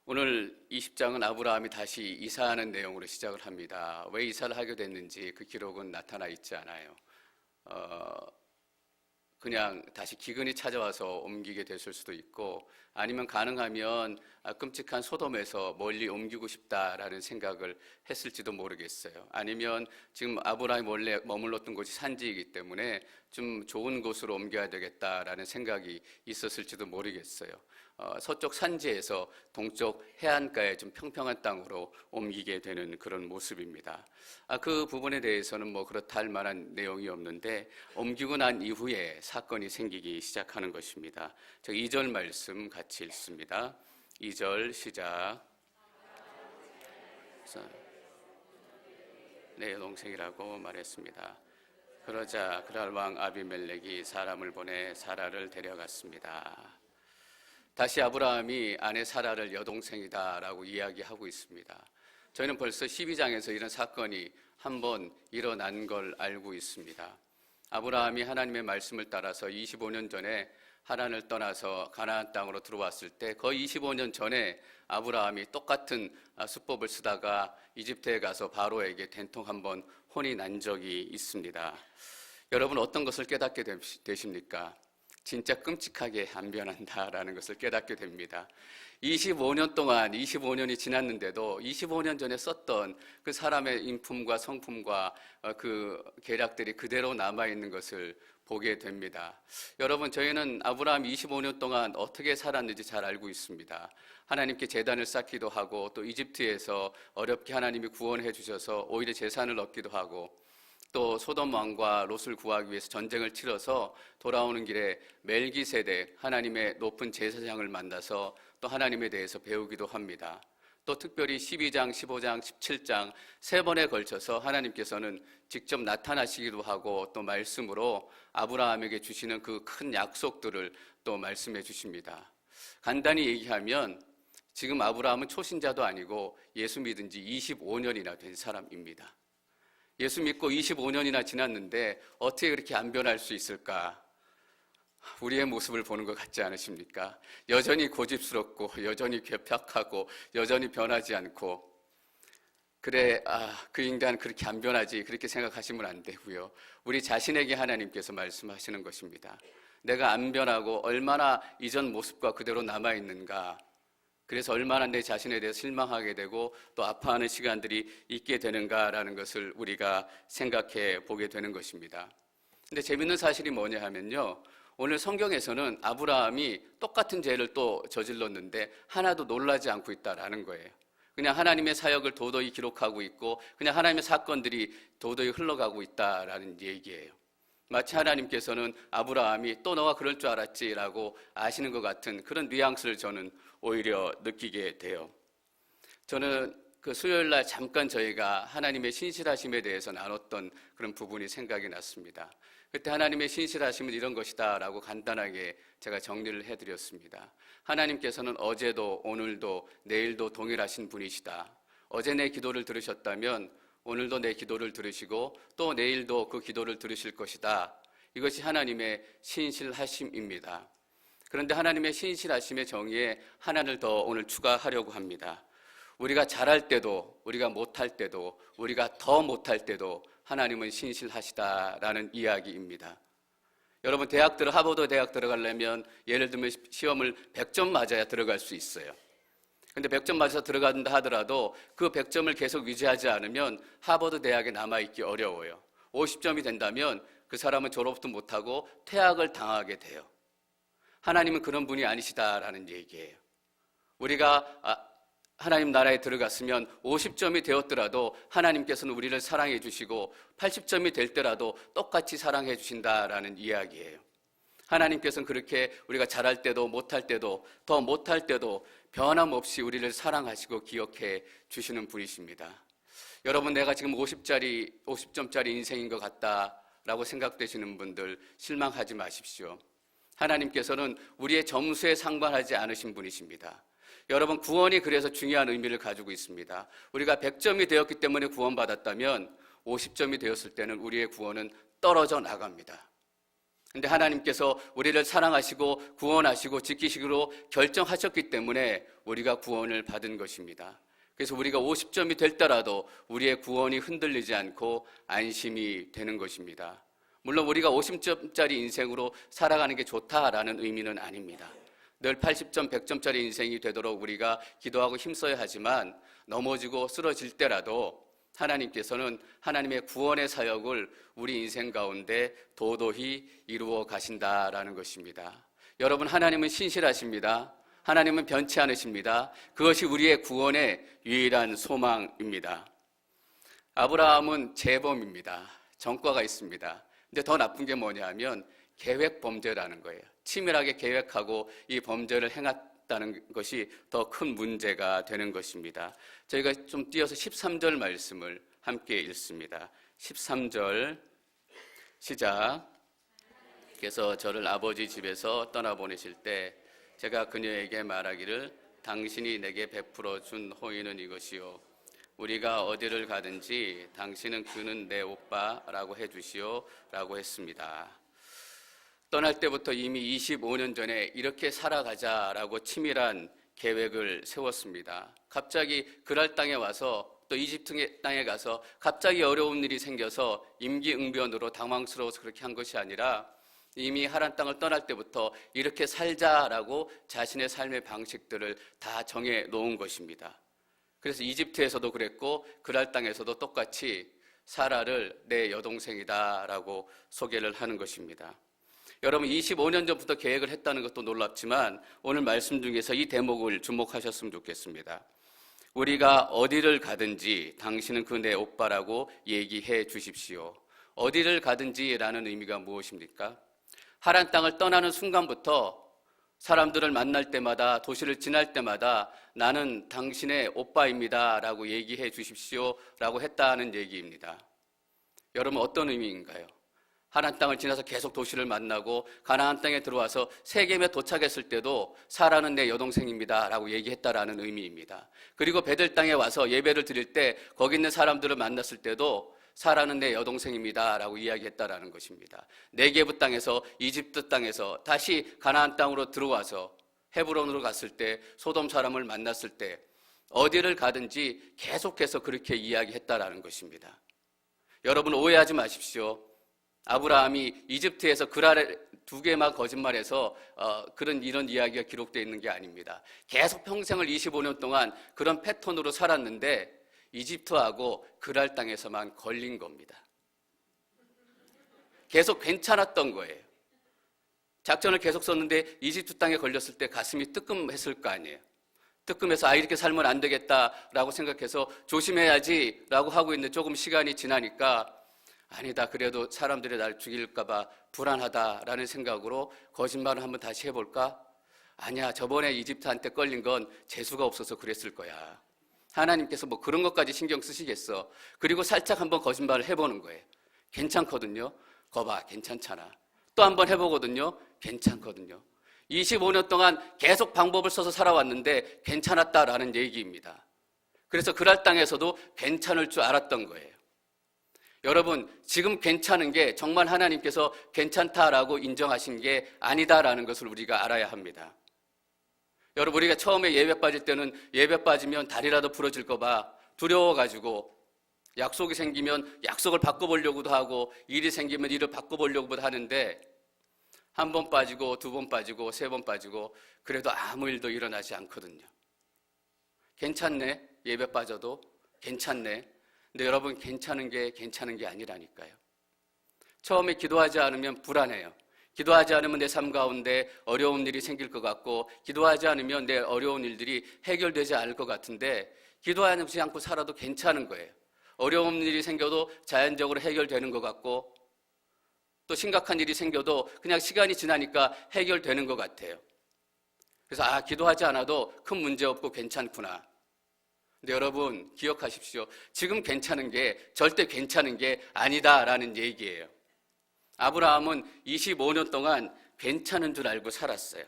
오늘 20장은 아브라함이 다시 이사하는 내용으로 시작을 합니다. 왜 이사를 하게 됐는지 그 기록은 나타나 있지 않아요. 그냥 다시 기근이 찾아와서 옮기게 됐을 수도 있고, 아니면 가능하면 끔찍한 소돔에서 멀리 옮기고 싶다라는 생각을 했을지도 모르겠어요. 아니면 지금 아브라함이 원래 머물렀던 곳이 산지이기 때문에 좀 좋은 곳으로 옮겨야 되겠다라는 생각이 있었을지도 모르겠어요. 서쪽 산지에서 동쪽 해안가에 좀 평평한 땅으로 옮기게 되는 그런 모습입니다. 그 부분에 대해서는 뭐 그렇다 할 만한 내용이 없는데, 옮기고 난 이후에 사건이 생기기 시작하는 것입니다. 저 2절 말씀 같이 읽습니다. 2절 시작. 내 동생이라고 말했습니다. 그러자 그랄 왕 아비멜렉이 사람을 보내 사라를 데려갔습니다. 다시 아브라함이 아내 사라를 여동생이다라고 이야기하고 있습니다. 저희는 벌써 12장에서 이런 사건이 한번 일어난 걸 알고 있습니다. 아브라함이 하나님의 말씀을 따라서 25년 전에 하란을 떠나서 가나안 땅으로 들어왔을 때 거의 25년 전에 아브라함이 똑같은 수법을 쓰다가 이집트에 가서 바로에게 된통 한번 혼이 난 적이 있습니다. 여러분 어떤 것을 깨닫게 되십니까? 진짜 끔찍하게 안 변한다라는 것을 깨닫게 됩니다. 25년 동안 25년이 지났는데도 25년 전에 썼던 그 사람의 인품과 성품과 그 계략들이 그대로 남아있는 것을 보게 됩니다. 여러분, 저희는 아브라함 25년 동안 어떻게 살았는지 잘 알고 있습니다. 하나님께 제단을 쌓기도 하고, 또 이집트에서 어렵게 하나님이 구원해 주셔서 오히려 재산을 얻기도 하고, 또 소돔 왕과 롯을 구하기 위해서 전쟁을 치러서 돌아오는 길에 멜기세덱, 하나님의 높은 제사장을 만나서 또 하나님에 대해서 배우기도 합니다. 또 특별히 12장, 15장, 17장 세 번에 걸쳐서 하나님께서는 직접 나타나시기도 하고 또 말씀으로 아브라함에게 주시는 그 큰 약속들을 또 말씀해 주십니다. 간단히 얘기하면 지금 아브라함은 초신자도 아니고 예수 믿은 지 25년이나 된 사람입니다. 예수 믿고 25년이나 지났는데 어떻게 그렇게 안 변할 수 있을까? 우리의 모습을 보는 것 같지 않으십니까? 여전히 고집스럽고 여전히 괴팍하고 여전히 변하지 않고, 그래, 그 인간 그렇게 안 변하지, 그렇게 생각하시면 안 되고요. 우리 자신에게 하나님께서 말씀하시는 것입니다. 내가 안 변하고 얼마나 이전 모습과 그대로 남아있는가, 그래서 얼마나 내 자신에 대해서 실망하게 되고 또 아파하는 시간들이 있게 되는가라는 것을 우리가 생각해 보게 되는 것입니다. 근데 재밌는 사실이 뭐냐 하면요, 오늘 성경에서는 아브라함이 똑같은 죄를 또 저질렀는데 하나도 놀라지 않고 있다라는 거예요. 그냥 하나님의 사역을 도도히 기록하고 있고 그냥 하나님의 사건들이 도도히 흘러가고 있다라는 얘기예요. 마치 하나님께서는 아브라함이 또 너가 그럴 줄 알았지라고 아시는 것 같은 그런 뉘앙스를 저는 오히려 느끼게 돼요. 저는 그 수요일 날 잠깐 저희가 하나님의 신실하심에 대해서 나눴던 그런 부분이 생각이 났습니다. 그때 하나님의 신실하심은 이런 것이다 라고 간단하게 제가 정리를 해드렸습니다. 하나님께서는 어제도 오늘도 내일도 동일하신 분이시다. 어제 내 기도를 들으셨다면 오늘도 내 기도를 들으시고 또 내일도 그 기도를 들으실 것이다. 이것이 하나님의 신실하심입니다. 그런데 하나님의 신실하심의 정의에 하나를 더 오늘 추가하려고 합니다. 우리가 잘할 때도, 우리가 못할 때도, 우리가 더 못할 때도 하나님은 신실하시다라는 이야기입니다. 여러분, 하버드 대학 들어가려면 예를 들면 시험을 100점 맞아야 들어갈 수 있어요. 근데 100점 맞아서 들어간다 하더라도 그 100점을 계속 유지하지 않으면 하버드 대학에 남아있기 어려워요. 50점이 된다면 그 사람은 졸업도 못하고 퇴학을 당하게 돼요. 하나님은 그런 분이 아니시다라는 얘기예요. 우리가 하나님 나라에 들어갔으면 50점이 되었더라도 하나님께서는 우리를 사랑해 주시고 80점이 될 때라도 똑같이 사랑해 주신다라는 이야기예요. 하나님께서는 그렇게 우리가 잘할 때도 못할 때도 더 못할 때도 변함없이 우리를 사랑하시고 기억해 주시는 분이십니다. 여러분, 내가 지금 50점짜리 인생인 것 같다라고 생각되시는 분들 실망하지 마십시오. 하나님께서는 우리의 점수에 상관하지 않으신 분이십니다. 여러분, 구원이 그래서 중요한 의미를 가지고 있습니다. 우리가 100점이 되었기 때문에 구원받았다면 50점이 되었을 때는 우리의 구원은 떨어져 나갑니다. 근데 하나님께서 우리를 사랑하시고 구원하시고 지키시기로 결정하셨기 때문에 우리가 구원을 받은 것입니다. 그래서 우리가 50점이 될더라도 우리의 구원이 흔들리지 않고 안심이 되는 것입니다. 물론 우리가 50점짜리 인생으로 살아가는 게 좋다라는 의미는 아닙니다. 늘 80점, 100점짜리 인생이 되도록 우리가 기도하고 힘써야 하지만 넘어지고 쓰러질 때라도 하나님께서는 하나님의 구원의 사역을 우리 인생 가운데 도도히 이루어 가신다라는 것입니다. 여러분, 하나님은 신실하십니다. 하나님은 변치 않으십니다. 그것이 우리의 구원의 유일한 소망입니다. 아브라함은 재범입니다. 전과가 있습니다. 근데 더 나쁜 게 뭐냐면 계획 범죄라는 거예요. 치밀하게 계획하고 이 범죄를 행했다는 것이 더 큰 문제가 되는 것입니다. 저희가 좀 띄어서 13절 말씀을 함께 읽습니다. 13절 시작. 그래서 저를 아버지 집에서 떠나보내실 때 제가 그녀에게 말하기를 당신이 내게 베풀어 준 호의는 이것이요, 우리가 어디를 가든지 당신은 그는 내 오빠라고 해주시오 라고 했습니다. 떠날 때부터 이미 25년 전에 이렇게 살아가자라고 치밀한 계획을 세웠습니다. 갑자기 그랄 땅에 와서 또 이집트 땅에 가서 갑자기 어려운 일이 생겨서 임기응변으로 당황스러워서 그렇게 한 것이 아니라 이미 하란 땅을 떠날 때부터 이렇게 살자라고 자신의 삶의 방식들을 다 정해 놓은 것입니다. 그래서 이집트에서도 그랬고 그랄 땅에서도 똑같이 사라를 내 여동생이다라고 소개를 하는 것입니다. 여러분, 25년 전부터 계획을 했다는 것도 놀랍지만 오늘 말씀 중에서 이 대목을 주목하셨으면 좋겠습니다. 우리가 어디를 가든지 당신은 그 내 오빠라고 얘기해 주십시오. 어디를 가든지라는 의미가 무엇입니까? 하란 땅을 떠나는 순간부터 사람들을 만날 때마다, 도시를 지날 때마다 나는 당신의 오빠입니다 라고 얘기해 주십시오 라고 했다는 얘기입니다. 여러분, 어떤 의미인가요? 하란 땅을 지나서 계속 도시를 만나고 가나안 땅에 들어와서 세겜에 도착했을 때도 사라는 내 여동생입니다 라고 얘기했다라는 의미입니다. 그리고 베들 땅에 와서 예배를 드릴 때 거기 있는 사람들을 만났을 때도 사라는 내 여동생입니다 라고 이야기했다라는 것입니다. 네게브 땅에서, 이집트 땅에서 다시 가나안 땅으로 들어와서 헤브론으로 갔을 때, 소돔 사람을 만났을 때 어디를 가든지 계속해서 그렇게 이야기했다라는 것입니다. 여러분, 오해하지 마십시오. 아브라함이 이집트에서 그랄에 2개만 거짓말해서 이런 이야기가 기록되어 있는 게 아닙니다. 계속 평생을 25년 동안 그런 패턴으로 살았는데 이집트하고 그랄 땅에서만 걸린 겁니다. 계속 괜찮았던 거예요. 작전을 계속 썼는데 이집트 땅에 걸렸을 때 가슴이 뜨끔했을 거 아니에요. 뜨끔해서 이렇게 살면 안 되겠다라고 생각해서 조심해야지라고 하고 있는데 조금 시간이 지나니까 아니다, 그래도 사람들이 날 죽일까 봐 불안하다라는 생각으로 거짓말을 한번 다시 해볼까? 아니야, 저번에 이집트한테 걸린 건 재수가 없어서 그랬을 거야. 하나님께서 뭐 그런 것까지 신경 쓰시겠어. 그리고 살짝 한번 거짓말을 해보는 거예요. 괜찮거든요. 거봐, 괜찮잖아. 또 한번 해보거든요. 괜찮거든요. 25년 동안 계속 방법을 써서 살아왔는데 괜찮았다라는 얘기입니다. 그래서 그랄 땅에서도 괜찮을 줄 알았던 거예요. 여러분, 지금 괜찮은 게 정말 하나님께서 괜찮다라고 인정하신 게 아니다라는 것을 우리가 알아야 합니다. 여러분, 우리가 처음에 예배 빠질 때는 예배 빠지면 다리라도 부러질까 봐 두려워가지고 약속이 생기면 약속을 바꿔보려고도 하고 일이 생기면 일을 바꿔보려고도 하는데 한 번 빠지고 2번 빠지고 3번 빠지고 그래도 아무 일도 일어나지 않거든요. 괜찮네, 예배 빠져도 괜찮네. 근데 여러분, 괜찮은 게 아니라니까요. 처음에 기도하지 않으면 불안해요. 기도하지 않으면 내 삶 가운데 어려운 일이 생길 것 같고, 기도하지 않으면 내 어려운 일들이 해결되지 않을 것 같은데, 기도하지 않고 살아도 괜찮은 거예요. 어려운 일이 생겨도 자연적으로 해결되는 것 같고, 또 심각한 일이 생겨도 그냥 시간이 지나니까 해결되는 것 같아요. 그래서 기도하지 않아도 큰 문제 없고 괜찮구나. 근데 여러분, 기억하십시오. 지금 괜찮은 게 절대 괜찮은 게 아니다라는 얘기예요. 아브라함은 25년 동안 괜찮은 줄 알고 살았어요.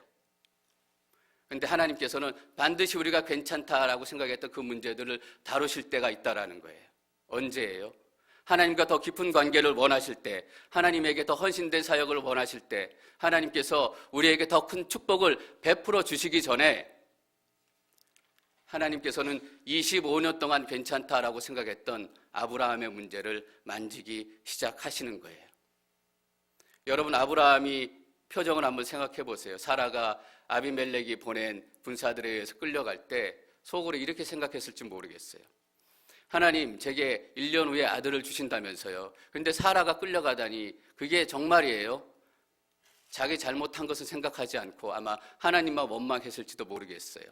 그런데 하나님께서는 반드시 우리가 괜찮다라고 생각했던 그 문제들을 다루실 때가 있다라는 거예요. 언제예요? 하나님과 더 깊은 관계를 원하실 때, 하나님에게 더 헌신된 사역을 원하실 때, 하나님께서 우리에게 더 큰 축복을 베풀어 주시기 전에 하나님께서는 25년 동안 괜찮다라고 생각했던 아브라함의 문제를 만지기 시작하시는 거예요. 여러분, 아브라함이 표정을 한번 생각해 보세요. 사라가 아비멜렉이 보낸 군사들에 의해서 끌려갈 때 속으로 이렇게 생각했을지 모르겠어요. 하나님, 제게 1년 후에 아들을 주신다면서요. 근데 사라가 끌려가다니 그게 정말이에요? 자기 잘못한 것을 생각하지 않고 아마 하나님만 원망했을지도 모르겠어요.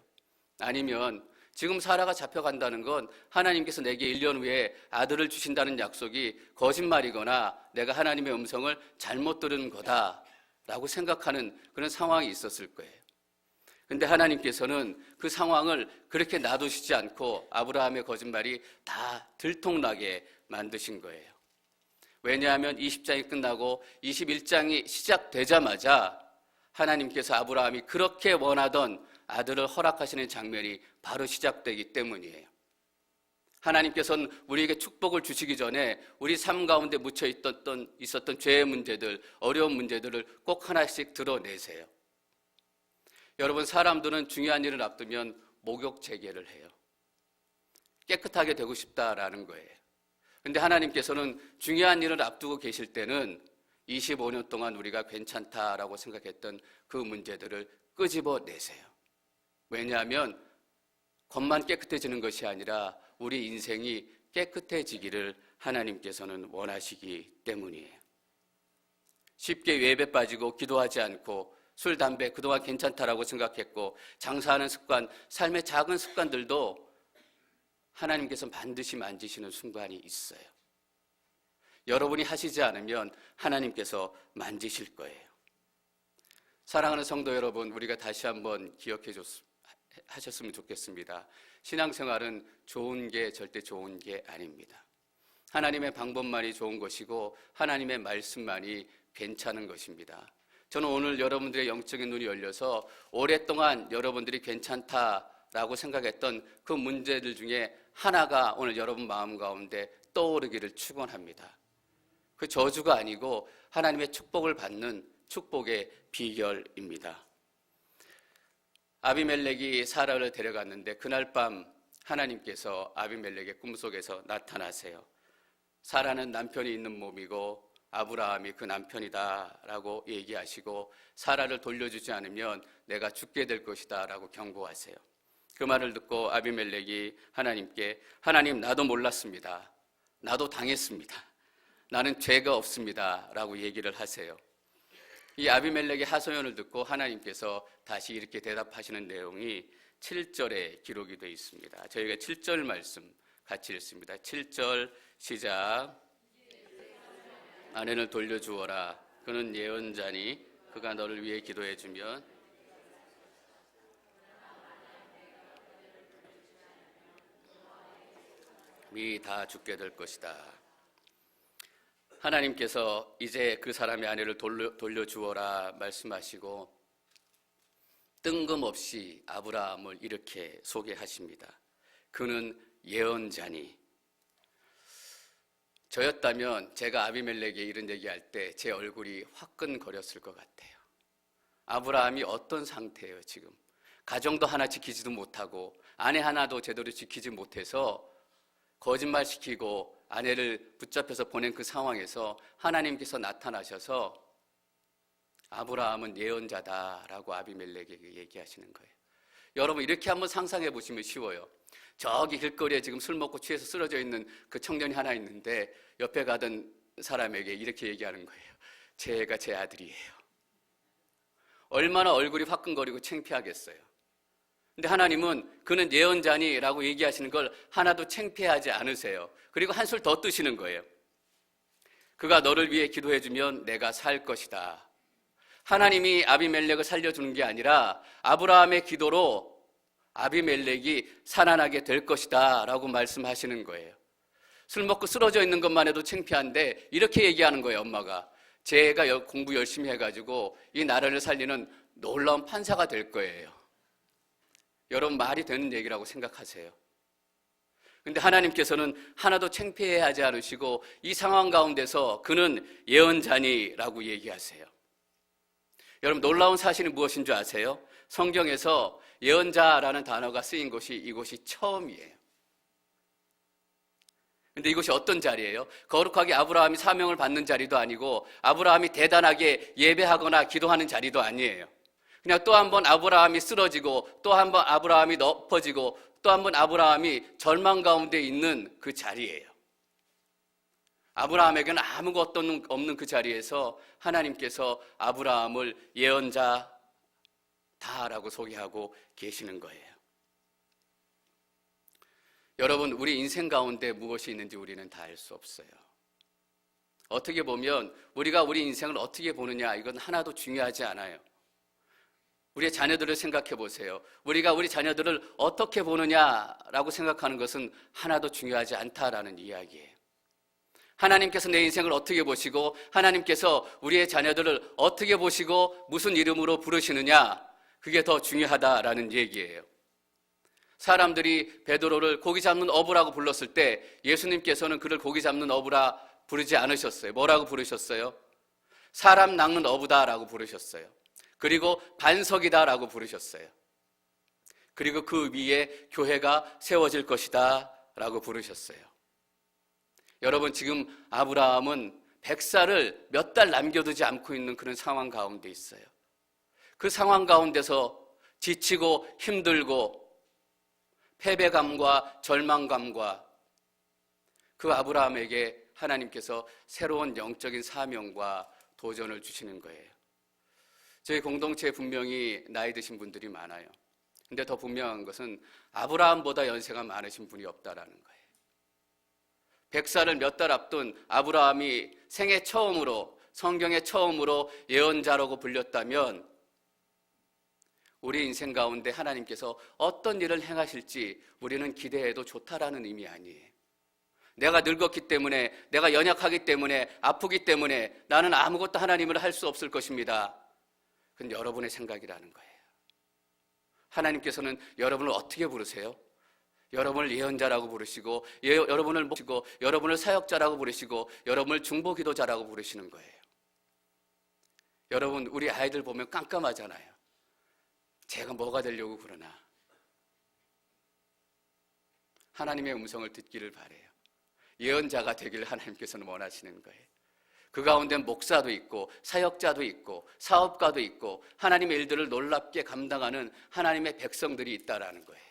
아니면 지금 사라가 잡혀간다는 건 하나님께서 내게 1년 후에 아들을 주신다는 약속이 거짓말이거나 내가 하나님의 음성을 잘못 들은 거다라고 생각하는 그런 상황이 있었을 거예요. 근데 하나님께서는 그 상황을 그렇게 놔두시지 않고 아브라함의 거짓말이 다 들통나게 만드신 거예요. 왜냐하면 20장이 끝나고 21장이 시작되자마자 하나님께서 아브라함이 그렇게 원하던 아들을 허락하시는 장면이 바로 시작되기 때문이에요. 하나님께서는 우리에게 축복을 주시기 전에 우리 삶 가운데 묻혀 있었던 죄의 문제들, 어려운 문제들을 꼭 하나씩 드러내세요. 여러분, 사람들은 중요한 일을 앞두면 목욕 재개를 해요. 깨끗하게 되고 싶다라는 거예요. 그런데 하나님께서는 중요한 일을 앞두고 계실 때는 25년 동안 우리가 괜찮다라고 생각했던 그 문제들을 끄집어내세요. 왜냐하면 겉만 깨끗해지는 것이 아니라 우리 인생이 깨끗해지기를 하나님께서는 원하시기 때문이에요. 쉽게 외배 빠지고 기도하지 않고 술, 담배 그동안 괜찮다라고 생각했고 장사하는 습관, 삶의 작은 습관들도 하나님께서 반드시 만지시는 순간이 있어요. 여러분이 하시지 않으면 하나님께서 만지실 거예요. 사랑하는 성도 여러분, 우리가 다시 한번 하셨으면 좋겠습니다. 신앙생활은 좋은 게 절대 좋은 게 아닙니다. 하나님의 방법만이 좋은 것이고 하나님의 말씀만이 괜찮은 것입니다. 저는 오늘 여러분들의 영적인 눈이 열려서 오랫동안 여러분들이 괜찮다라고 생각했던 그 문제들 중에 하나가 오늘 여러분 마음 가운데 떠오르기를 축원합니다. 그 저주가 아니고 하나님의 축복을 받는 축복의 비결입니다. 아비멜렉이 사라를 데려갔는데 그날 밤 하나님께서 아비멜렉의 꿈속에서 나타나세요. 사라는 남편이 있는 몸이고 아브라함이 그 남편이다라고 얘기하시고 사라를 돌려주지 않으면 내가 죽게 될 것이다라고 경고하세요. 그 말을 듣고 아비멜렉이 하나님께 하나님, 나도 몰랐습니다. 나도 당했습니다. 나는 죄가 없습니다라고 얘기를 하세요. 이 아비멜렉의 하소연을 듣고 하나님께서 다시 이렇게 대답하시는 내용이 7절에 기록이 되어 있습니다. 저희가 7절 말씀 같이 읽습니다. 7절 시작. 아내를 돌려주어라. 그는 예언자니 그가 너를 위해 기도해 주면 미 다 죽게 될 것이다. 하나님께서 이제 그 사람의 아내를 돌려주어라 말씀하시고 뜬금없이 아브라함을 이렇게 소개하십니다. 그는 예언자니. 저였다면 제가 아비멜렉에 이런 얘기할 때 제 얼굴이 화끈거렸을 것 같아요. 아브라함이 어떤 상태예요 지금? 가정도 하나 지키지도 못하고 아내 하나도 제대로 지키지 못해서 거짓말시키고 아내를 붙잡혀서 보낸 그 상황에서 하나님께서 나타나셔서 아브라함은 예언자다라고 아비멜렉에게 얘기하시는 거예요. 여러분, 이렇게 한번 상상해 보시면 쉬워요. 저기 길거리에 지금 술 먹고 취해서 쓰러져 있는 그 청년이 하나 있는데 옆에 가던 사람에게 이렇게 얘기하는 거예요. 쟤가 제 아들이에요. 얼마나 얼굴이 화끈거리고 창피하겠어요. 근데 하나님은 그는 예언자니라고 얘기하시는 걸 하나도 창피하지 않으세요. 그리고 한술 더 뜨시는 거예요. 그가 너를 위해 기도해주면 내가 살 것이다. 하나님이 아비멜렉을 살려주는 게 아니라 아브라함의 기도로 아비멜렉이 살아나게 될 것이다 라고 말씀하시는 거예요. 술 먹고 쓰러져 있는 것만 해도 창피한데 이렇게 얘기하는 거예요. 엄마가 제가 공부 열심히 해가지고 이 나라를 살리는 놀라운 판사가 될 거예요. 여러분, 말이 되는 얘기라고 생각하세요? 근데 하나님께서는 하나도 창피해하지 않으시고 이 상황 가운데서 그는 예언자니라고 얘기하세요. 여러분, 놀라운 사실이 무엇인 줄 아세요? 성경에서 예언자라는 단어가 쓰인 곳이 이곳이 처음이에요. 근데 이것이 어떤 자리예요? 거룩하게 아브라함이 사명을 받는 자리도 아니고 아브라함이 대단하게 예배하거나 기도하는 자리도 아니에요. 그냥 또 한 번 아브라함이 쓰러지고 또 한 번 아브라함이 엎어지고 또 한 번 아브라함이 절망 가운데 있는 그 자리예요. 아브라함에게는 아무것도 없는 그 자리에서 하나님께서 아브라함을 예언자다라고 소개하고 계시는 거예요. 여러분, 우리 인생 가운데 무엇이 있는지 우리는 다 알 수 없어요. 어떻게 보면 우리가 우리 인생을 어떻게 보느냐, 이건 하나도 중요하지 않아요. 우리의 자녀들을 생각해 보세요. 우리가 우리 자녀들을 어떻게 보느냐라고 생각하는 것은 하나도 중요하지 않다라는 이야기예요. 하나님께서 내 인생을 어떻게 보시고 하나님께서 우리의 자녀들을 어떻게 보시고 무슨 이름으로 부르시느냐, 그게 더 중요하다라는 얘기예요. 사람들이 베드로를 고기 잡는 어부라고 불렀을 때 예수님께서는 그를 고기 잡는 어부라 부르지 않으셨어요. 뭐라고 부르셨어요? 사람 낚는 어부다라고 부르셨어요. 그리고 반석이다라고 부르셨어요. 그리고 그 위에 교회가 세워질 것이다 라고 부르셨어요. 여러분, 지금 아브라함은 100살을 몇 달 남겨두지 않고 있는 그런 상황 가운데 있어요. 그 상황 가운데서 지치고 힘들고 패배감과 절망감과 그 아브라함에게 하나님께서 새로운 영적인 사명과 도전을 주시는 거예요. 저희 공동체에 분명히 나이 드신 분들이 많아요. 근데 더 분명한 것은 아브라함보다 연세가 많으신 분이 없다라는 거예요. 100살을 몇 달 앞둔 아브라함이 생애 처음으로, 성경의 처음으로 예언자라고 불렸다면 우리 인생 가운데 하나님께서 어떤 일을 행하실지 우리는 기대해도 좋다라는 의미 아니에요. 내가 늙었기 때문에, 내가 연약하기 때문에, 아프기 때문에 나는 아무것도 하나님을 할 수 없을 것입니다. 그건 여러분의 생각이라는 거예요. 하나님께서는 여러분을 어떻게 부르세요? 여러분을 예언자라고 부르시고, 여러분을 모시고, 여러분을 사역자라고 부르시고, 여러분을 중보기도자라고 부르시는 거예요. 여러분, 우리 아이들 보면 깜깜하잖아요. 제가 뭐가 되려고 그러나. 하나님의 음성을 듣기를 바라요. 예언자가 되기를 하나님께서는 원하시는 거예요. 그 가운데 목사도 있고 사역자도 있고 사업가도 있고 하나님의 일들을 놀랍게 감당하는 하나님의 백성들이 있다라는 거예요.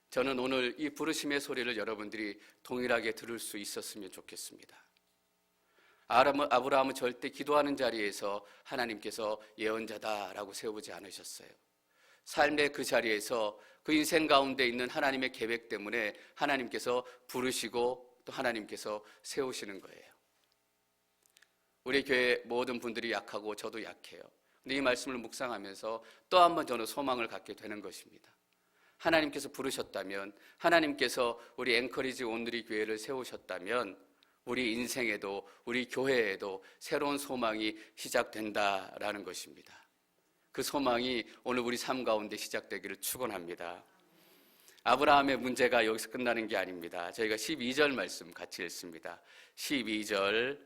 저는 오늘 이 부르심의 소리를 여러분들이 동일하게 들을 수 있었으면 좋겠습니다. 아브라함은 절대 기도하는 자리에서 하나님께서 예언자다라고 세우지 않으셨어요. 삶의 그 자리에서 그 인생 가운데 있는 하나님의 계획 때문에 하나님께서 부르시고 또 하나님께서 세우시는 거예요. 우리 교회 모든 분들이 약하고 저도 약해요. 근데 이 말씀을 묵상하면서 또 한 번 저는 소망을 갖게 되는 것입니다. 하나님께서 부르셨다면, 하나님께서 우리 앵커리지 온누리 교회를 세우셨다면 우리 인생에도 우리 교회에도 새로운 소망이 시작된다라는 것입니다. 그 소망이 오늘 우리 삶 가운데 시작되기를 축원합니다. 아브라함의 문제가 여기서 끝나는 게 아닙니다. 저희가 12절 말씀 같이 읽습니다. 12절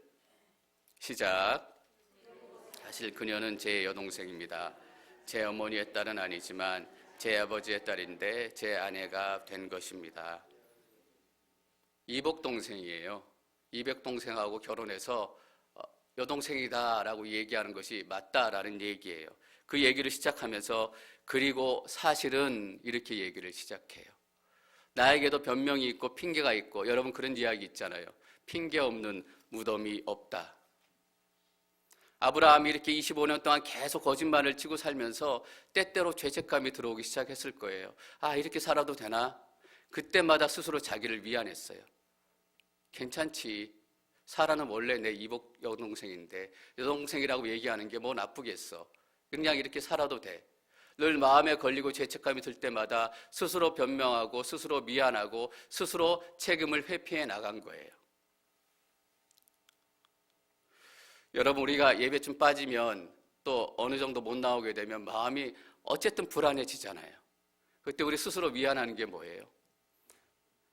시작. 사실 그녀는 제 여동생입니다. 제 어머니의 딸은 아니지만 제 아버지의 딸인데 제 아내가 된 것입니다. 이복동생이에요. 이백동생하고 결혼해서 여동생이다라고 얘기하는 것이 맞다라는 얘기예요. 그 얘기를 시작하면서 그리고 사실은 이렇게 얘기를 시작해요. 나에게도 변명이 있고 핑계가 있고, 여러분 그런 이야기 있잖아요. 핑계 없는 무덤이 없다. 아브라함이 이렇게 25년 동안 계속 거짓말을 치고 살면서 때때로 죄책감이 들어오기 시작했을 거예요. 아, 이렇게 살아도 되나? 그때마다 스스로 자기를 미안했어요. 괜찮지. 사라는 원래 내 이복 여동생인데 여동생이라고 얘기하는 게 뭐 나쁘겠어. 그냥 이렇게 살아도 돼. 늘 마음에 걸리고 죄책감이 들 때마다 스스로 변명하고 스스로 미안하고 스스로 책임을 회피해 나간 거예요. 여러분, 우리가 예배 좀 빠지면 또 어느 정도 못 나오게 되면 마음이 어쨌든 불안해지잖아요. 그때 우리 스스로 위안하는 게 뭐예요?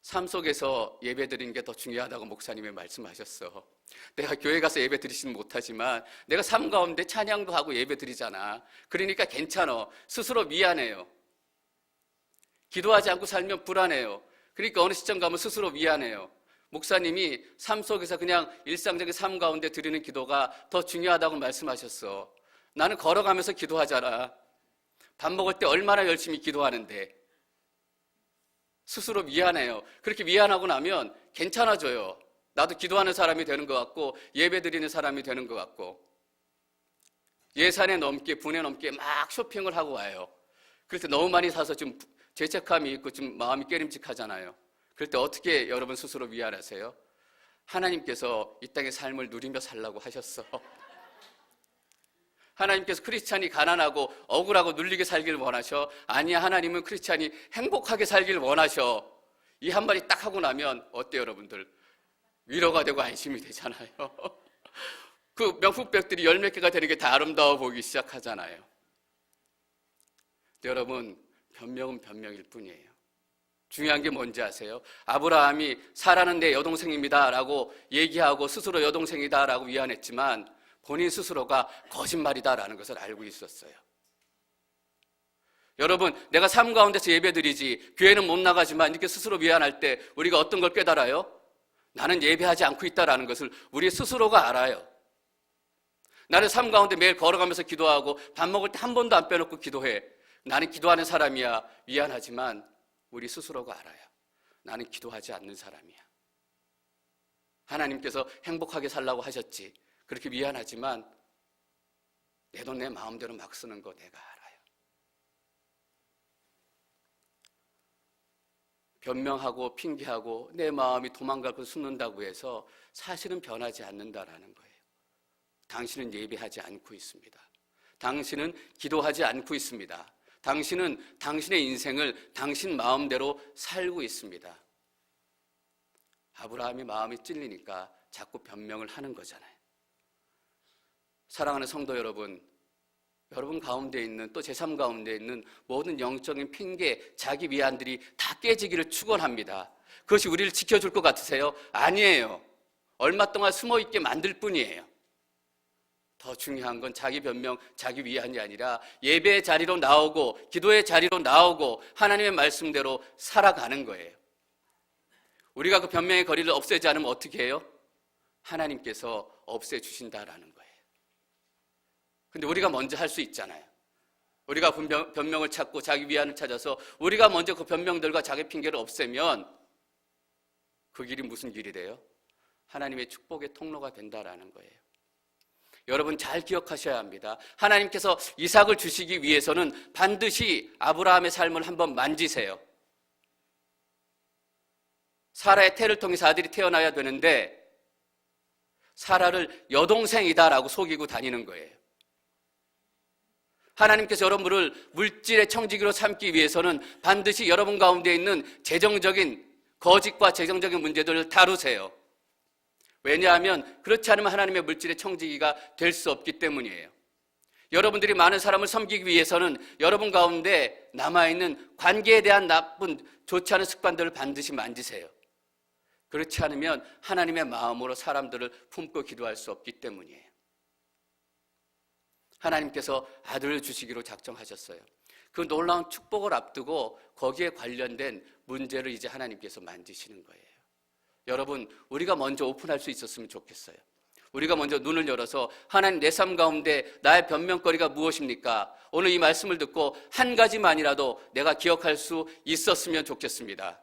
삶 속에서 예배 드리는 게 더 중요하다고 목사님이 말씀하셨어. 내가 교회 가서 예배 드리지는 못하지만 내가 삶 가운데 찬양도 하고 예배 드리잖아. 그러니까 괜찮아. 스스로 미안해요. 기도하지 않고 살면 불안해요. 그러니까 어느 시점 가면 스스로 미안해요. 목사님이 삶 속에서 그냥 일상적인 삶 가운데 드리는 기도가 더 중요하다고 말씀하셨어. 나는 걸어가면서 기도하잖아. 밥 먹을 때 얼마나 열심히 기도하는데. 스스로 미안해요. 그렇게 미안하고 나면 괜찮아져요. 나도 기도하는 사람이 되는 것 같고 예배 드리는 사람이 되는 것 같고 예산에 넘게 분에 넘게 막 쇼핑을 하고 와요. 그럴 때 너무 많이 사서 좀 죄책감이 있고 좀 마음이 깨림직하잖아요. 그럴 때 어떻게 여러분 스스로 위안하세요? 하나님께서 이 땅의 삶을 누리며 살라고 하셨어. 하나님께서 크리스찬이 가난하고 억울하고 눌리게 살기를 원하셔? 아니야, 하나님은 크리스찬이 행복하게 살기를 원하셔. 이 한마디 딱 하고 나면 어때요, 여러분들? 위로가 되고 안심이 되잖아요. 그 명품백들이 열 몇 개가 되는 게 다 아름다워 보이기 시작하잖아요. 여러분, 변명은 변명일 뿐이에요. 중요한 게 뭔지 아세요? 아브라함이 사라는 내 여동생입니다 라고 얘기하고 스스로 여동생이다 라고 위안했지만 본인 스스로가 거짓말이다라는 것을 알고 있었어요. 여러분, 내가 삶 가운데서 예배드리지 교회는 못 나가지만 이렇게 스스로 위안할 때 우리가 어떤 걸 깨달아요? 나는 예배하지 않고 있다라는 것을 우리 스스로가 알아요. 나는 삶 가운데 매일 걸어가면서 기도하고 밥 먹을 때 한 번도 안 빼놓고 기도해. 나는 기도하는 사람이야. 미안하지만 우리 스스로가 알아요. 나는 기도하지 않는 사람이야. 하나님께서 행복하게 살라고 하셨지. 그렇게 미안하지만 내 돈 내 마음대로 막 쓰는 거 내가 알아요. 변명하고 핑계하고 내 마음이 도망갈 걸 숨는다고 해서 사실은 변하지 않는다라는 거예요. 당신은 예배하지 않고 있습니다. 당신은 기도하지 않고 있습니다. 당신은 당신의 인생을 당신 마음대로 살고 있습니다. 아브라함이 마음이 찔리니까 자꾸 변명을 하는 거잖아요. 사랑하는 성도 여러분, 여러분 가운데 있는 또 제 삶 가운데 있는 모든 영적인 핑계, 자기 위안들이 다 깨지기를 축원합니다. 그것이 우리를 지켜줄 것 같으세요? 아니에요. 얼마 동안 숨어있게 만들 뿐이에요. 더 중요한 건 자기 변명, 자기 위안이 아니라 예배의 자리로 나오고 기도의 자리로 나오고 하나님의 말씀대로 살아가는 거예요. 우리가 그 변명의 거리를 없애지 않으면 어떻게 해요? 하나님께서 없애주신다라는 거예요. 근데 우리가 먼저 할 수 있잖아요. 우리가 변명을 찾고 자기 위안을 찾아서 우리가 먼저 그 변명들과 자기 핑계를 없애면 그 길이 무슨 길이 돼요? 하나님의 축복의 통로가 된다라는 거예요. 여러분 잘 기억하셔야 합니다. 하나님께서 이삭을 주시기 위해서는 반드시 아브라함의 삶을 한번 만지세요. 사라의 태를 통해서 아들이 태어나야 되는데 사라를 여동생이다라고 속이고 다니는 거예요. 하나님께서 여러분을 물질의 청지기로 삼기 위해서는 반드시 여러분 가운데 있는 재정적인 거짓과 재정적인 문제들을 다루세요. 왜냐하면 그렇지 않으면 하나님의 물질의 청지기가 될 수 없기 때문이에요. 여러분들이 많은 사람을 섬기기 위해서는 여러분 가운데 남아있는 관계에 대한 나쁜 좋지 않은 습관들을 반드시 만지세요. 그렇지 않으면 하나님의 마음으로 사람들을 품고 기도할 수 없기 때문이에요. 하나님께서 아들을 주시기로 작정하셨어요. 그 놀라운 축복을 앞두고 거기에 관련된 문제를 이제 하나님께서 만지시는 거예요. 여러분, 우리가 먼저 오픈할 수 있었으면 좋겠어요. 우리가 먼저 눈을 열어서 하나님 내 삶 가운데 나의 변명거리가 무엇입니까? 오늘 이 말씀을 듣고 한 가지만이라도 내가 기억할 수 있었으면 좋겠습니다.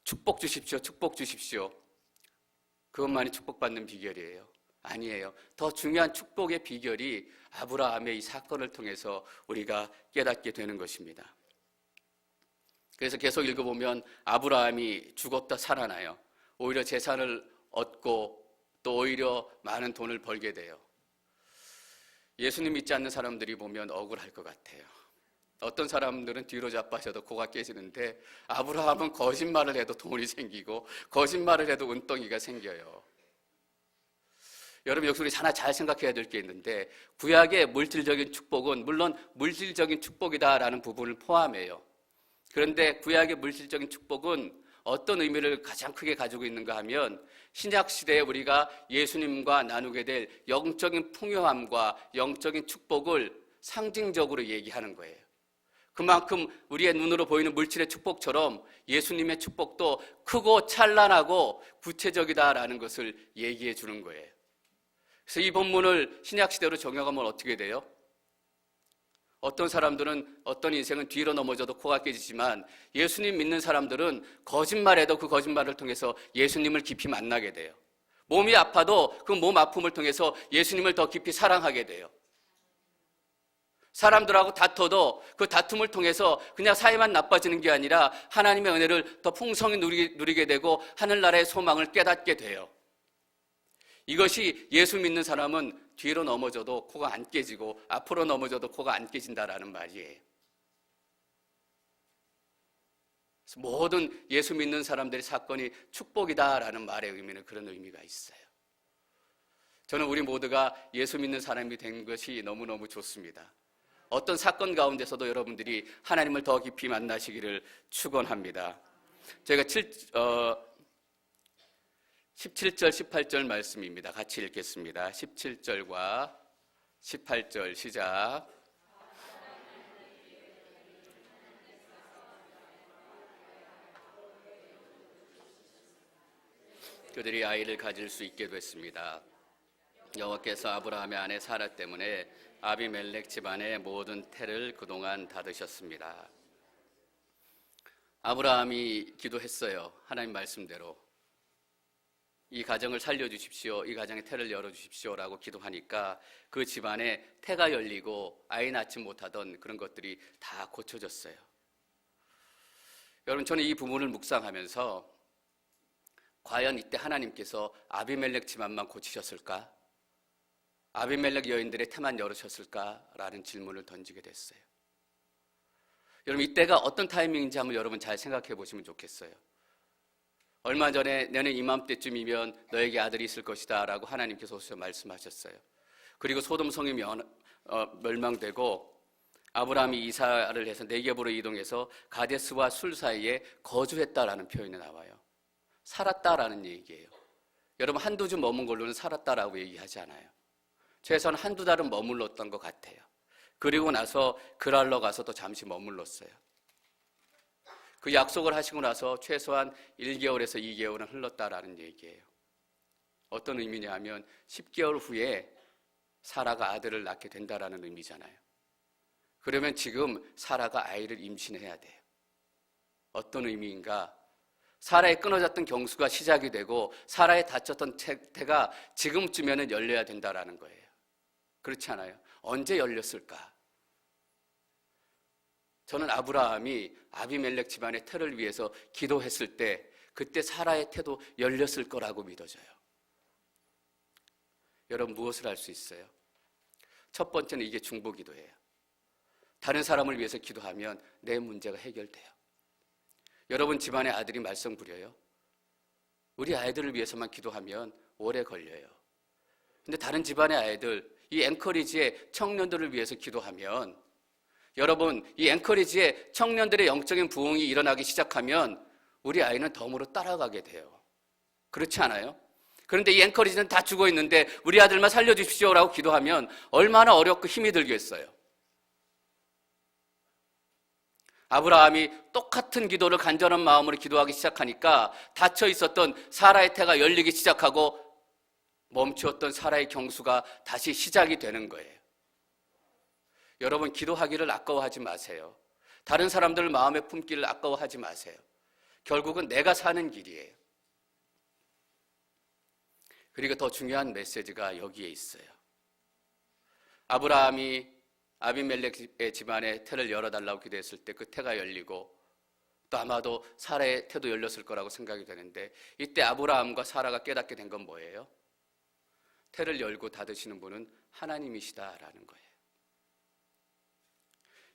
축복 주십시오. 축복 주십시오. 그것만이 축복받는 비결이에요. 아니에요. 더 중요한 축복의 비결이 아브라함의 이 사건을 통해서 우리가 깨닫게 되는 것입니다. 그래서 계속 읽어보면 아브라함이 죽었다 살아나요. 오히려 재산을 얻고 또 오히려 많은 돈을 벌게 돼요. 예수님 믿지 않는 사람들이 보면 억울할 것 같아요. 어떤 사람들은 뒤로 자빠져도 코가 깨지는데 아브라함은 거짓말을 해도 돈이 생기고 거짓말을 해도 은덩이가 생겨요. 여러분 여기서 우리 하나 잘 생각해야 될 게 있는데, 구약의 물질적인 축복은 물론 물질적인 축복이다라는 부분을 포함해요. 그런데 구약의 물질적인 축복은 어떤 의미를 가장 크게 가지고 있는가 하면, 신약 시대에 우리가 예수님과 나누게 될 영적인 풍요함과 영적인 축복을 상징적으로 얘기하는 거예요. 그만큼 우리의 눈으로 보이는 물질의 축복처럼 예수님의 축복도 크고 찬란하고 구체적이다라는 것을 얘기해 주는 거예요. 그래서 이 본문을 신약 시대로 적용하면 어떻게 돼요? 어떤 사람들은, 어떤 인생은 뒤로 넘어져도 코가 깨지지만, 예수님 믿는 사람들은 거짓말해도 그 거짓말을 통해서 예수님을 깊이 만나게 돼요. 몸이 아파도 그 몸 아픔을 통해서 예수님을 더 깊이 사랑하게 돼요. 사람들하고 다퉈도 그 다툼을 통해서 그냥 사이만 나빠지는 게 아니라 하나님의 은혜를 더 풍성히 누리게 되고 하늘나라의 소망을 깨닫게 돼요. 이것이 예수 믿는 사람은 뒤로 넘어져도 코가 안 깨지고 앞으로 넘어져도 코가 안 깨진다라는 말이에요. 그래서 모든 예수 믿는 사람들의 사건이 축복이다라는 말의 의미는 그런 의미가 있어요. 저는 우리 모두가 예수 믿는 사람이 된 것이 너무너무 좋습니다. 어떤 사건 가운데서도 여러분들이 하나님을 더 깊이 만나시기를 축원합니다. 제가 17절, 18절 말씀입니다. 같이 읽겠습니다. 17절과 18절 시작. 그들이 아이를 가질 수 있게 됐습니다. 여호와께서 아브라함의 아내 사라 때문에 아비멜렉 집안의 모든 태를 그동안 닫으셨습니다. 아브라함이 기도했어요. 하나님 말씀대로 이 가정을 살려주십시오, 이 가정의 태를 열어주십시오라고 기도하니까 그 집안에 태가 열리고 아이 낳지 못하던 그런 것들이 다 고쳐졌어요. 여러분, 저는 이 부분을 묵상하면서 과연 이때 하나님께서 아비멜렉 집안만 고치셨을까? 아비멜렉 여인들의 태만 열으셨을까라는 질문을 던지게 됐어요. 여러분, 이때가 어떤 타이밍인지 한번 여러분 잘 생각해 보시면 좋겠어요. 얼마 전에 내년 이맘때쯤이면 너에게 아들이 있을 것이다 라고 하나님께서 오셔서 말씀하셨어요. 그리고 소돔 성이 멸망되고 아브라함이 이사를 해서 네겝으로 이동해서 가데스와 술 사이에 거주했다라는 표현이 나와요. 살았다라는 얘기예요. 여러분, 한두 주 머문 걸로는 살았다라고 얘기하지 않아요. 최소한 한두 달은 머물렀던 것 같아요. 그리고 나서 그랄로 가서 또 잠시 머물렀어요. 그 약속을 하시고 나서 최소한 1개월에서 2개월은 흘렀다라는 얘기예요. 어떤 의미냐 하면 10개월 후에 사라가 아들을 낳게 된다라는 의미잖아요. 그러면 지금 사라가 아이를 임신해야 돼요. 어떤 의미인가? 사라의 끊어졌던 경수가 시작이 되고 사라의 닫혔던 태가 지금쯤에는 열려야 된다라는 거예요. 그렇지 않아요? 언제 열렸을까? 저는 아브라함이 아비멜렉 집안의 태를 위해서 기도했을 때 그때 사라의 태도 열렸을 거라고 믿어져요. 여러분, 무엇을 할 수 있어요? 첫 번째는 이게 중보기도예요. 다른 사람을 위해서 기도하면 내 문제가 해결돼요. 여러분 집안에 아들이 말썽 부려요? 우리 아이들을 위해서만 기도하면 오래 걸려요. 근데 다른 집안의 아이들, 이 앵커리지의 청년들을 위해서 기도하면, 여러분, 이 앵커리지의 청년들의 영적인 부흥이 일어나기 시작하면 우리 아이는 덤으로 따라가게 돼요. 그렇지 않아요? 그런데 이 앵커리지는 다 죽어 있는데 우리 아들만 살려주십시오라고 기도하면 얼마나 어렵고 힘이 들겠어요. 아브라함이 똑같은 기도를 간절한 마음으로 기도하기 시작하니까 닫혀 있었던 사라의 태가 열리기 시작하고 멈추었던 사라의 경수가 다시 시작이 되는 거예요. 여러분, 기도하기를 아까워하지 마세요. 다른 사람들 마음에 품기를 아까워하지 마세요. 결국은 내가 사는 길이에요. 그리고 더 중요한 메시지가 여기에 있어요. 아브라함이 아비멜렉의 집안에 태를 열어달라고 기도했을 때 그 태가 열리고 또 아마도 사라의 태도 열렸을 거라고 생각이 되는데, 이때 아브라함과 사라가 깨닫게 된 건 뭐예요? 태를 열고 닫으시는 분은 하나님이시다라는 거예요.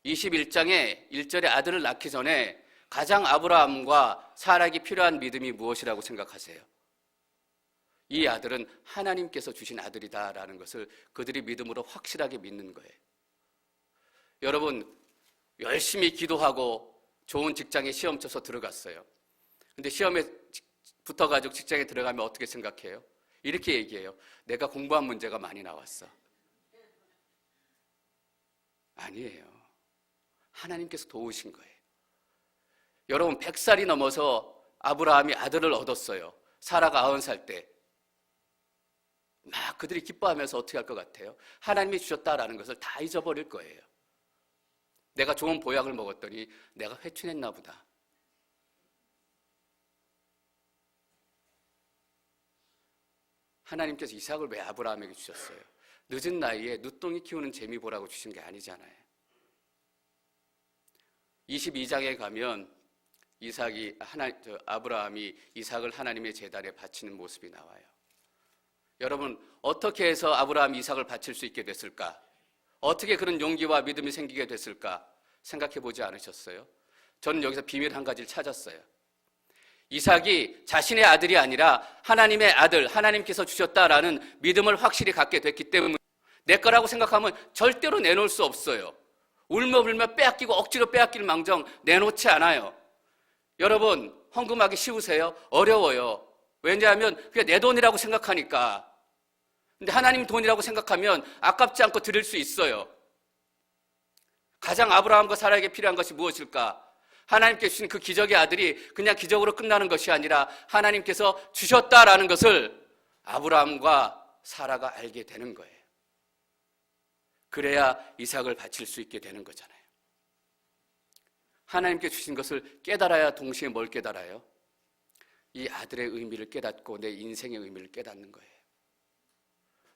21장의 1절에 아들을 낳기 전에 가장 아브라함과 사라에게 필요한 믿음이 무엇이라고 생각하세요? 이 아들은 하나님께서 주신 아들이다라는 것을 그들이 믿음으로 확실하게 믿는 거예요. 여러분, 열심히 기도하고 좋은 직장에 시험 쳐서 들어갔어요. 근데 시험에 붙어가지고 직장에 들어가면 어떻게 생각해요? 이렇게 얘기해요. 내가 공부한 문제가 많이 나왔어. 아니에요. 하나님께서 도우신 거예요. 여러분, 100살이 넘어서 아브라함이 아들을 얻었어요. 사라가 90살 때. 막 그들이 기뻐하면서 어떻게 할 것 같아요? 하나님이 주셨다라는 것을 다 잊어버릴 거예요. 내가 좋은 보약을 먹었더니 내가 회춘했나 보다. 하나님께서 이삭을 왜 아브라함에게 주셨어요? 늦은 나이에 늦둥이 키우는 재미 보라고 주신 게 아니잖아요. 22장에 가면 아브라함이 이삭을 하나님의 제단에 바치는 모습이 나와요. 여러분, 어떻게 해서 아브라함이 이삭을 바칠 수 있게 됐을까? 어떻게 그런 용기와 믿음이 생기게 됐을까? 생각해 보지 않으셨어요? 저는 여기서 비밀 한 가지를 찾았어요. 이삭이 자신의 아들이 아니라 하나님의 아들, 하나님께서 주셨다라는 믿음을 확실히 갖게 됐기 때문에 내 거라고 생각하면 절대로 내놓을 수 없어요. 울며불며 빼앗기고 억지로 빼앗길 망정 내놓지 않아요. 여러분, 헌금하기 쉬우세요? 어려워요. 왜냐하면 그게 내 돈이라고 생각하니까. 근데 하나님 돈이라고 생각하면 아깝지 않고 드릴 수 있어요. 가장 아브라함과 사라에게 필요한 것이 무엇일까? 하나님께 주신 그 기적의 아들이 그냥 기적으로 끝나는 것이 아니라 하나님께서 주셨다라는 것을 아브라함과 사라가 알게 되는 거예요. 그래야 이삭을 바칠 수 있게 되는 거잖아요. 하나님께 주신 것을 깨달아야 동시에 뭘 깨달아요? 이 아들의 의미를 깨닫고 내 인생의 의미를 깨닫는 거예요.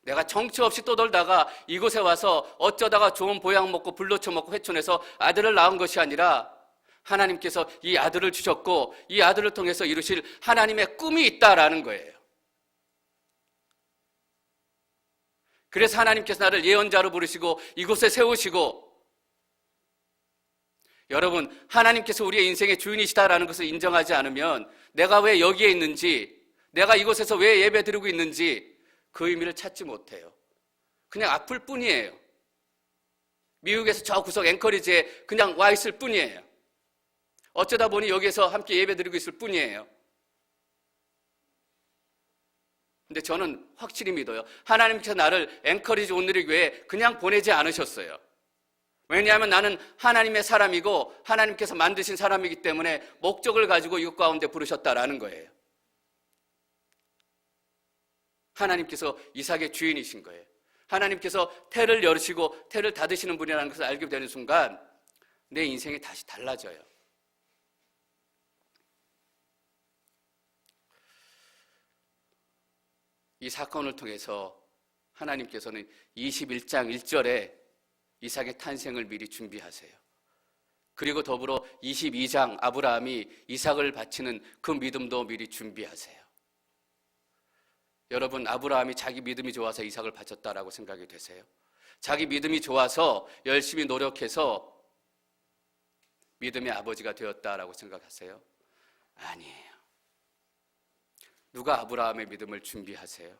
내가 정처 없이 떠돌다가 이곳에 와서 어쩌다가 좋은 보약 먹고 불로쳐 먹고 회춘해서 아들을 낳은 것이 아니라 하나님께서 이 아들을 주셨고 이 아들을 통해서 이루실 하나님의 꿈이 있다라는 거예요. 그래서 하나님께서 나를 예언자로 부르시고 이곳에 세우시고, 여러분, 하나님께서 우리의 인생의 주인이시다라는 것을 인정하지 않으면 내가 왜 여기에 있는지, 내가 이곳에서 왜 예배 드리고 있는지 그 의미를 찾지 못해요. 그냥 아플 뿐이에요. 미국에서 저 구석 앵커리지에 그냥 와 있을 뿐이에요. 어쩌다 보니 여기에서 함께 예배 드리고 있을 뿐이에요. 근데 저는 확실히 믿어요. 하나님께서 나를 앵커리지 온누리 교회에 그냥 보내지 않으셨어요. 왜냐하면 나는 하나님의 사람이고 하나님께서 만드신 사람이기 때문에 목적을 가지고 이곳 가운데 부르셨다라는 거예요. 하나님께서 이삭의 주인이신 거예요. 하나님께서 태를 열으시고 태를 닫으시는 분이라는 것을 알게 되는 순간 내 인생이 다시 달라져요. 이 사건을 통해서 하나님께서는 21장 1절에 이삭의 탄생을 미리 준비하세요. 그리고 더불어 22장 아브라함이 이삭을 바치는 그 믿음도 미리 준비하세요. 여러분, 아브라함이 자기 믿음이 좋아서 이삭을 바쳤다라고 생각이 되세요? 자기 믿음이 좋아서 열심히 노력해서 믿음의 아버지가 되었다라고 생각하세요? 아니에요. 누가 아브라함의 믿음을 준비하세요?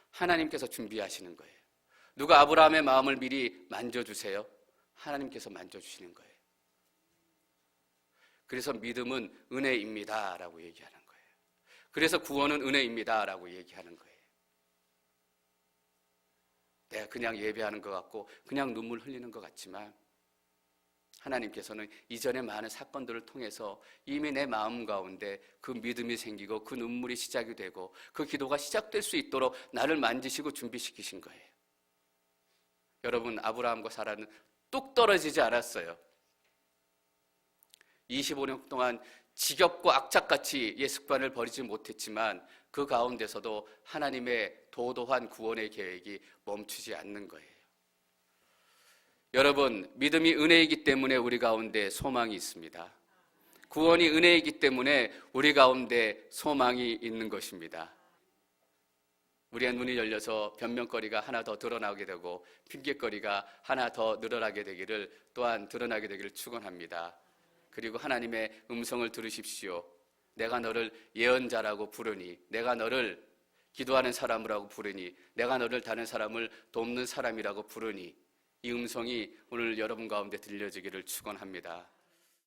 하나님께서 준비하시는 거예요. 누가 아브라함의 마음을 미리 만져주세요? 하나님께서 만져주시는 거예요. 그래서 믿음은 은혜입니다 라고 얘기하는 거예요. 그래서 구원은 은혜입니다 라고 얘기하는 거예요. 내가 그냥 예배하는 것 같고 그냥 눈물 흘리는 것 같지만 하나님께서는 이전의 많은 사건들을 통해서 이미 내 마음 가운데 그 믿음이 생기고 그 눈물이 시작이 되고 그 기도가 시작될 수 있도록 나를 만지시고 준비시키신 거예요. 여러분, 아브라함과 사라는 뚝 떨어지지 않았어요. 25년 동안 지겹고 악착같이 옛 습관을 버리지 못했지만 그 가운데서도 하나님의 도도한 구원의 계획이 멈추지 않는 거예요. 여러분, 믿음이 은혜이기 때문에 우리 가운데 소망이 있습니다. 구원이 은혜이기 때문에 우리 가운데 소망이 있는 것입니다. 우리의 눈이 열려서 변명거리가 하나 더 드러나게 되고 핑계거리가 하나 더 늘어나게 되기를, 또한 드러나게 되기를 축원합니다. 그리고 하나님의 음성을 들으십시오. 내가 너를 예언자라고 부르니, 내가 너를 기도하는 사람이라고 부르니, 내가 너를 다른 사람을 돕는 사람이라고 부르니, 이 음성이 오늘 여러분 가운데 들려지기를 축원합니다.